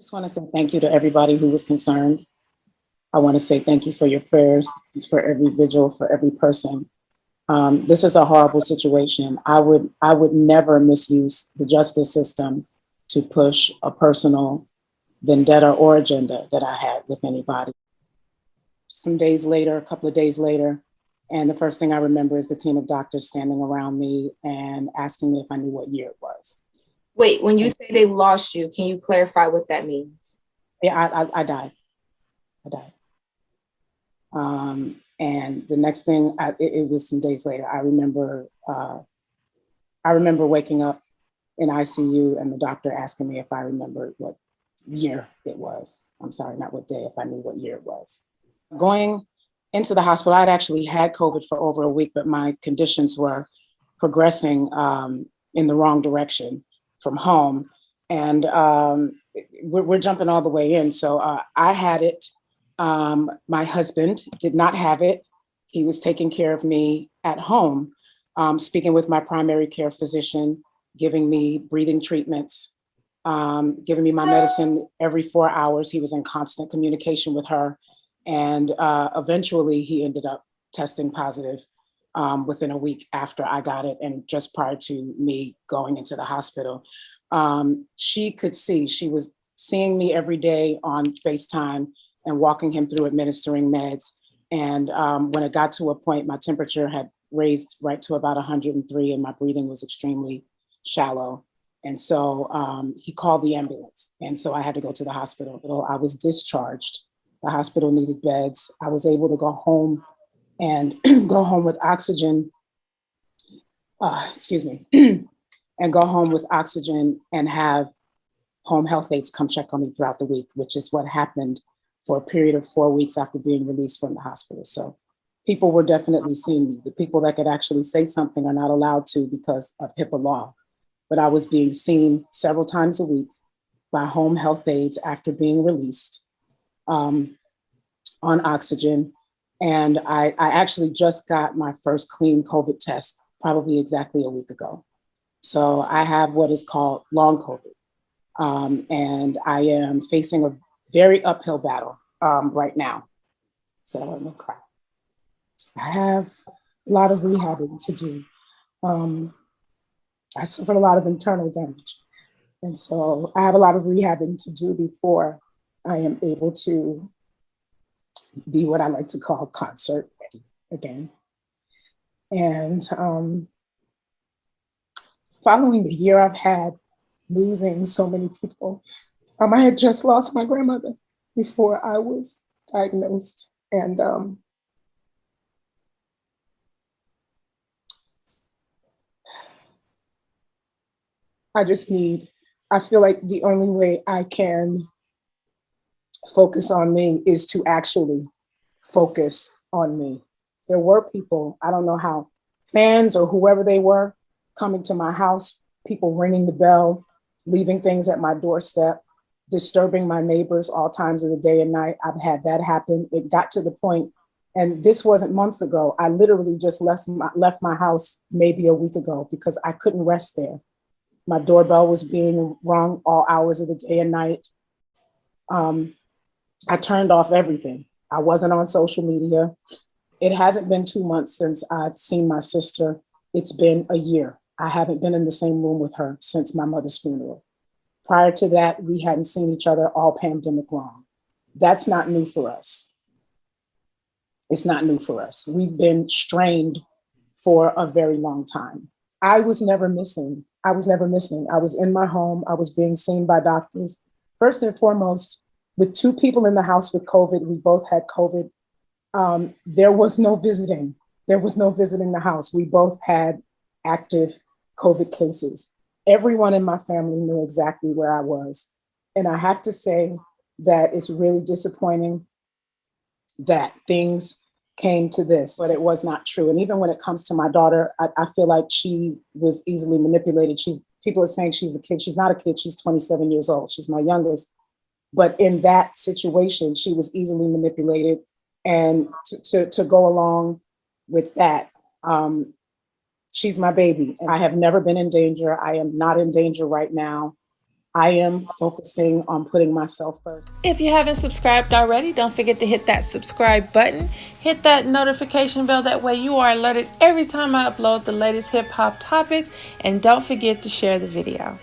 Just want to say thank you to everybody who was concerned. I want to say thank you for your prayers, for every vigil, for every person. This is a horrible situation. I would never misuse the justice system to push a personal vendetta or agenda that I had with anybody. Some days later, a couple of days later, and the first thing I remember is the team of doctors standing around me and asking me if I knew what year it was. Wait, when you say they lost you, can you clarify what that means? Yeah, I died. I died. And the next thing, it was some days later. I remember waking up in ICU and the doctor asking me if I remembered what year it was. I'm sorry, not what day, if I knew what year it was. Going into the hospital, I'd actually had COVID for over a week, but my conditions were progressing in the wrong direction from home. And we're jumping all the way in. So I had it. My husband did not have it. He was taking care of me at home, speaking with my primary care physician, giving me breathing treatments, giving me my medicine every 4 hours. He was in constant communication with her. And eventually he ended up testing positive within a week after I got it and just prior to me going into the hospital. She could see, she was seeing me every day on FaceTime and walking him through administering meds. And when it got to a point, my temperature had raised right to about 103 and my breathing was extremely shallow. And so he called the ambulance. And so I had to go to the hospital. I was discharged. The hospital needed beds. I was able to go home and go home with oxygen, and go home with oxygen and have home health aides come check on me throughout the week, which is what happened for a period of 4 weeks after being released from the hospital. So people were definitely seeing me. The people that could actually say something are not allowed to because of HIPAA law. But I was being seen several times a week by home health aides after being released on oxygen. And I actually just got my first clean COVID test probably exactly a week ago. So I have what is called long COVID. And I am facing a very uphill battle right now. So I'm gonna cry. I have a lot of rehabbing to do. I suffered a lot of internal damage. And so I have a lot of rehabbing to do before I am able to be what I like to call concert ready again. And following the year I've had losing so many people, I had just lost my grandmother before I was diagnosed. And I feel like the only way I can focus on me is to actually focus on me. There were people, I don't know how, fans or whoever they were, coming to my house, people ringing the bell, leaving things at my doorstep, disturbing my neighbors all times of the day and night. I've had that happen. It got to the point, and this wasn't months ago. I literally just left my house maybe a week ago because I couldn't rest there. My doorbell was being rung all hours of the day and night. I turned off everything. I wasn't on social media. It hasn't been 2 months since I've seen my sister. It's been a year. I haven't been in the same room with her since my mother's funeral. Prior to that, we hadn't seen each other all pandemic long. That's not new for us. It's not new for us. We've been strained for a very long time. I was never missing. I was in my home. I was being seen by doctors. First and foremost, with 2 people in the house with COVID, we both had COVID. There was no visiting. There was no visiting the house. We both had active COVID cases. Everyone in my family knew exactly where I was. And I have to say that it's really disappointing that things came to this, but it was not true. And even when it comes to my daughter, I feel like she was easily manipulated. People are saying she's a kid. She's not a kid. She's 27 years old. She's my youngest. But in that situation, she was easily manipulated. And to go along with that, she's my baby. I have never been in danger. I am not in danger right now. I am focusing on putting myself first. If you haven't subscribed already, don't forget to hit that subscribe button. Hit that notification bell. That way you are alerted every time I upload the latest hip hop topics. And don't forget to share the video.